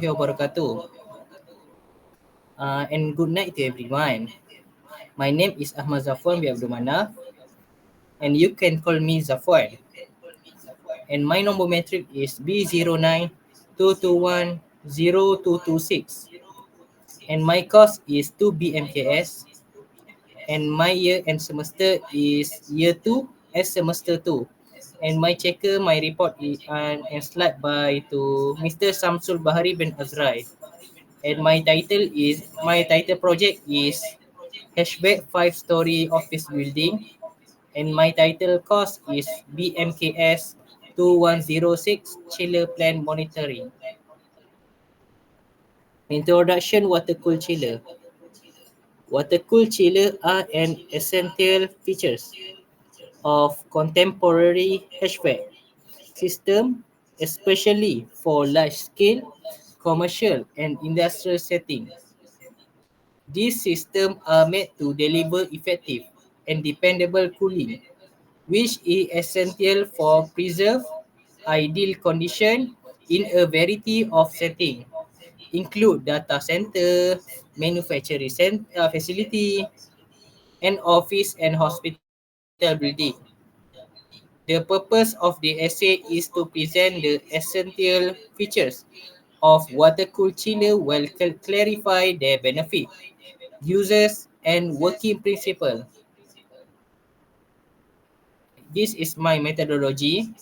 wabarakatuh. And good night to everyone. My name is Ahmad Zafwan bin Abdul Manaf, and you can call me Zafwan. And my number metric is B0922102226. And my course is 2 BMKS, and my year and semester is year 2 as semester 2. And my checker, my report is and slide by to Mr. Samsul Bahari bin Azrai. And my title project is Hatchback 5-story office building, and my title course is BMKS 2106 chiller plan monitoring. Introduction water cool chiller. Water cool chiller are an essential features of contemporary HVAC system, especially for large scale commercial and industrial settings. These systems are made to deliver effective and dependable cooling, which is essential for preserve ideal condition in a variety of settings, include data center, facility, and office and hospital building. The purpose of the essay is to present the essential features of water-cooled chiller while clarify their benefit, uses, and working principle. This is my methodology.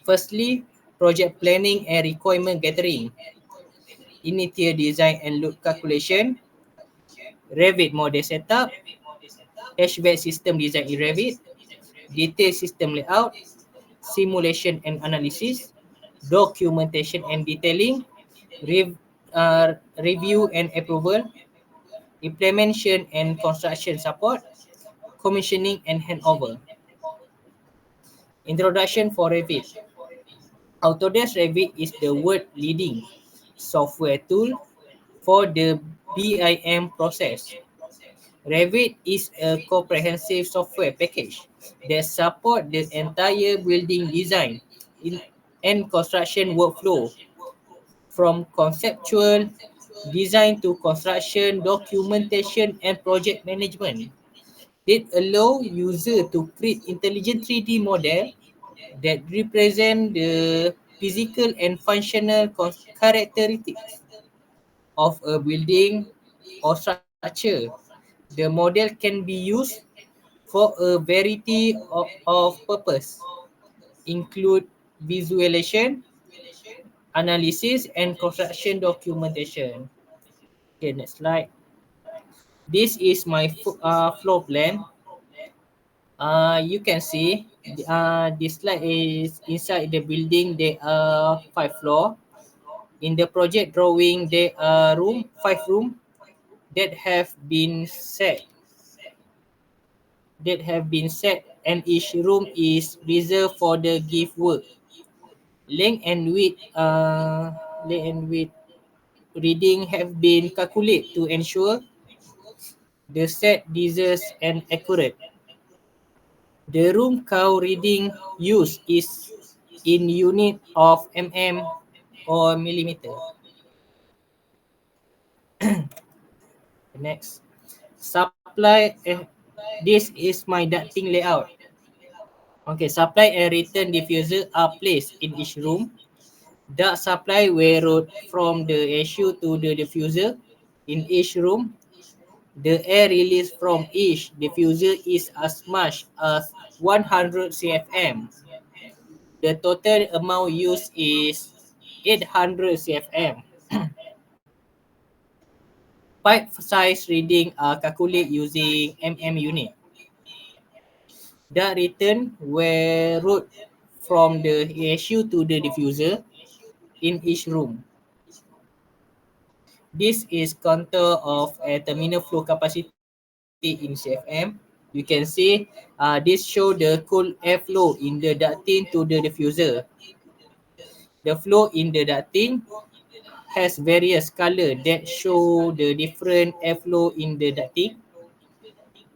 Firstly, project planning and requirement gathering, initial design and load calculation, Revit model setup, HVAC system design in Revit, detailed system layout, simulation and analysis, documentation and detailing, rev, review and approval, implementation and construction support, commissioning and handover. Introduction for Revit. Autodesk Revit is the world leading software tool for the BIM process. Revit is a comprehensive software package that supports the entire building design and construction workflow, from conceptual design to construction, documentation, and project management. It allows users to create intelligent 3D model that represent the physical and functional characteristics of a building or structure. The model can be used for a variety of purpose, include visualization, analysis, and construction documentation. Okay, next slide. This is my floor plan. You can see this slide is inside the building. There are 5 floors. In the project drawing, there are 5 rooms that have been set and each room is reserved for the gift work. Length and width reading have been calculated to ensure the set deserves and accurate. The room count reading used is in unit of or millimeter. Next, supply. This is my ducting layout. Okay, supply and return diffuser are placed in each room. Duct supply were route from the issue to the diffuser. In each room, the air released from each diffuser is as much as 100 CFM. The total amount used is 800 CFM. Pipe size reading are calculated using unit. The return were route from the issue to the diffuser in each room. This is contour of a terminal flow capacity in CFM. You can see this show the cool airflow in the ducting to the diffuser. The flow in the ducting has various color that show the different airflow in the ducting.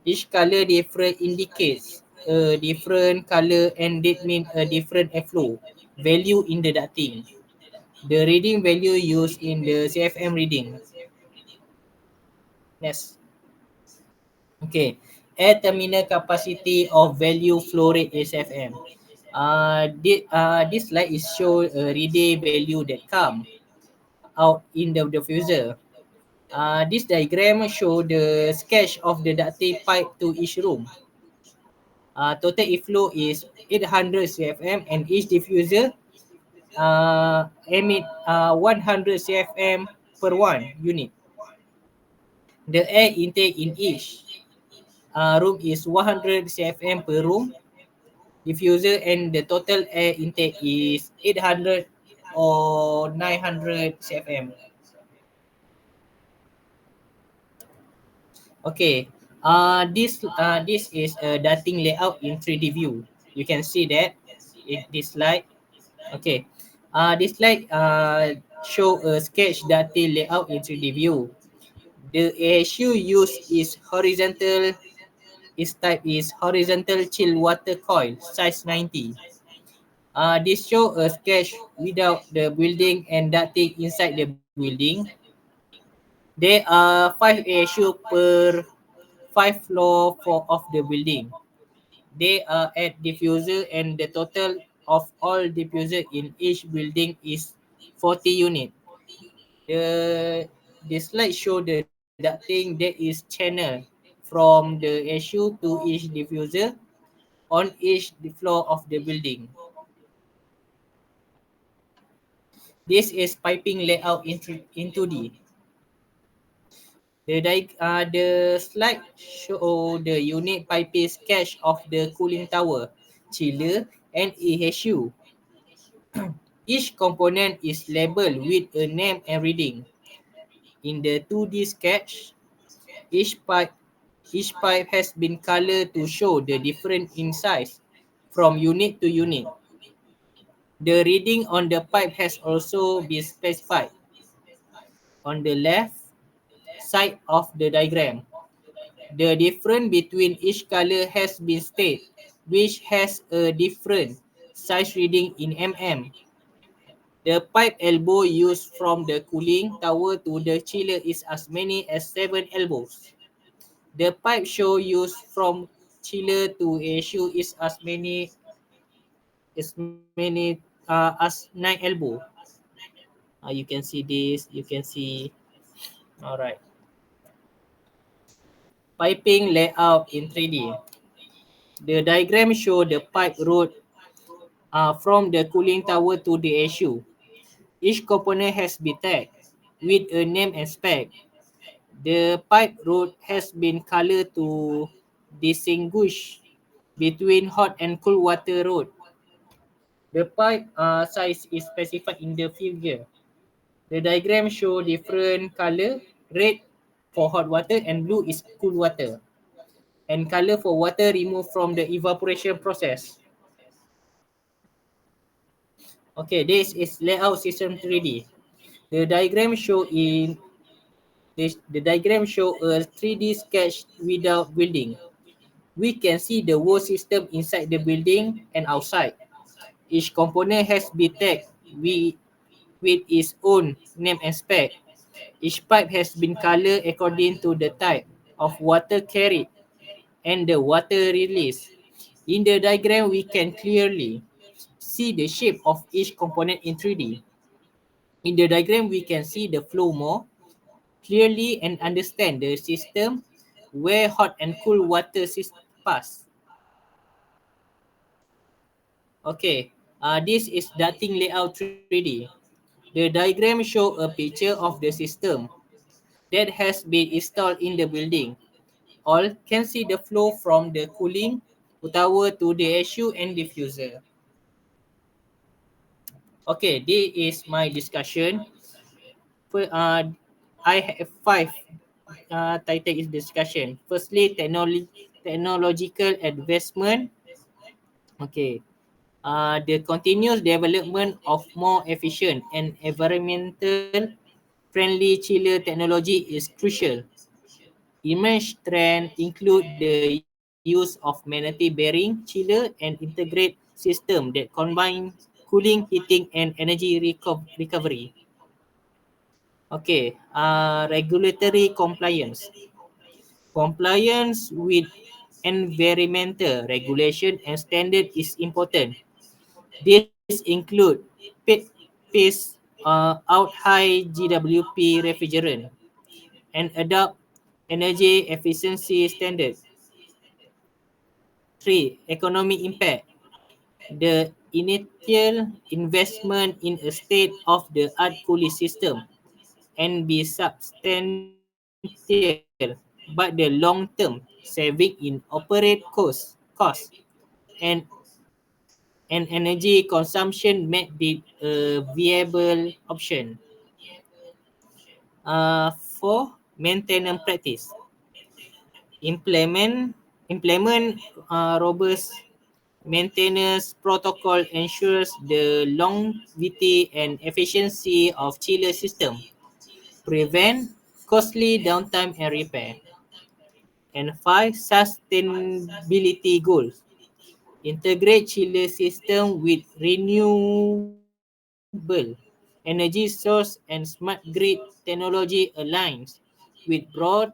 Each color different indicates a different color and that means a different airflow value in the ducting. The reading value used in the CFM reading. Next. Okay. Air terminal capacity of value flow rate SFM. This slide is show a relay value that come out in the diffuser. This diagram show the sketch of the ducting pipe to each room. Total inflow is 800 CFM and each diffuser emit 100 CFM per one unit. The air intake in each room is 100 CFM per room diffuser, and the total air intake is 800 or 900 CFM. Okay, this is a ducting layout in 3D view. You can see that in this slide. Okay, this slide show a sketch ducting layout in 3D view. The ASU used is horizontal. Its type is horizontal chill water coil, size 90. This show a sketch without the building and ducting inside the building. There are 5 ASU per 5 floor of the building. They are at diffuser, and the total of all diffuser in each building is 40 unit. The slide show the ducting that is channel from the ASU to each diffuser on each floor of the building. This is piping layout in 2D. The slide show the unit piping sketch of the cooling tower, chiller, and ASU. Each component is labeled with a name and reading. In the 2D sketch, each pipe each pipe has been colored to show the difference in size from unit to unit. The reading on the pipe has also been specified. On the left side of the diagram, the difference between each color has been stated, which has a different size reading in mm. The pipe elbow used from the cooling tower to the chiller is as many as 7 elbows. The pipe show used from chiller to ASU is as 9 elbow. You can see this. You can see. All right. Piping layout in 3D. The diagram show the pipe road from the cooling tower to the ASU. Each component has been tagged with a name and spec. The pipe road has been colored to distinguish between hot and cool water road. The pipe size is specified in the figure. The diagram show different color, red for hot water and blue is cool water, and color for water removed from the evaporation process. Okay, this is layout system 3D. The diagram show in the diagram show a 3D sketch without building. We can see the whole system inside the building and outside. Each component has been tagged with its own name and spec. Each pipe has been colored according to the type of water carried and the water released. In the diagram, we can clearly see the shape of each component in 3D. In the diagram, we can see the flow more clearly and understand the system where hot and cool water pass. Okay, this is ducting layout 3D. The diagram show a picture of the system that has been installed in the building. All can see the flow from the cooling tower to the ASU and diffuser. Okay, this is my discussion. I have 5 title is discussion. Firstly, technological advancement. Okay, the continuous development of more efficient and environmental friendly chiller technology is crucial. Emerging trends include the use of magnetic bearing chiller and integrate system that combine cooling, heating, and energy recovery. Okay, regulatory compliance. Compliance with environmental regulation and standard is important. These include phase out high GWP refrigerant and adopt energy efficiency standards. 3. Economic impact. The initial investment in a state-of-the-art cooling system and be substantial, but the long-term saving in operate cost and energy consumption make it a viable option. 4. Maintenance practice. Implement robust maintenance protocol ensures the longevity and efficiency of chiller system. Prevent costly downtime and repair. And 5. Sustainability goals. Integrate chiller system with renewable energy source and smart grid technology aligns with broad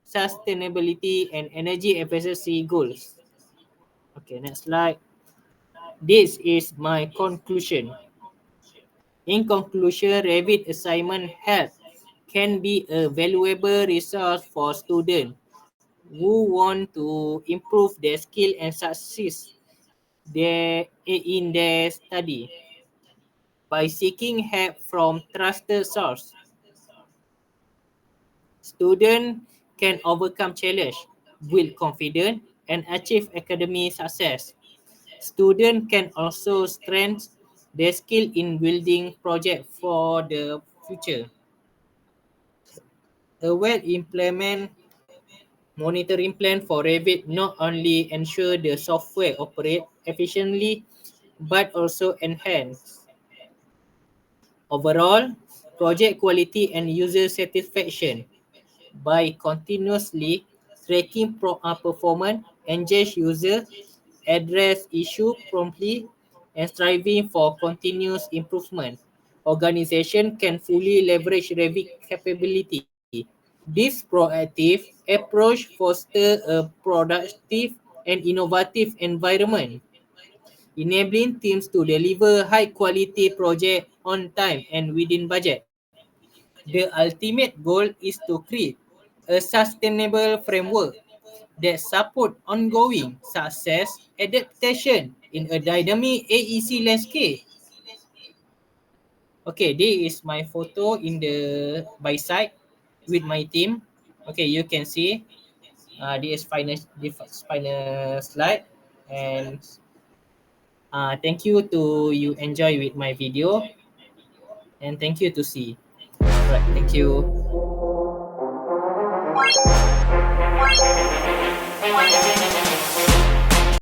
sustainability and energy efficiency goals. Okay, next slide. This is my conclusion. In conclusion, Revit assignment help can be a valuable resource for students who want to improve their skill and success in their study. By seeking help from trusted source, students can overcome challenge, build confidence, and achieve academic success. Students can also strengthen their skill in building projects for the future. A well-implemented monitoring plan for Revit not only ensure the software operate efficiently, but also enhance overall project quality and user satisfaction by continuously tracking performance, engage user, address issue promptly, and striving for continuous improvement. Organization can fully leverage Revit capability. This proactive approach fosters a productive and innovative environment, enabling teams to deliver high-quality projects on time and within budget. The ultimate goal is to create a sustainable framework that supports ongoing success adaptation in a dynamic AEC landscape. Okay, this is my photo in the by side with my team. Okay, you can see this final slide, and thank you to you enjoy with my video, and thank you to see. Alright, thank you.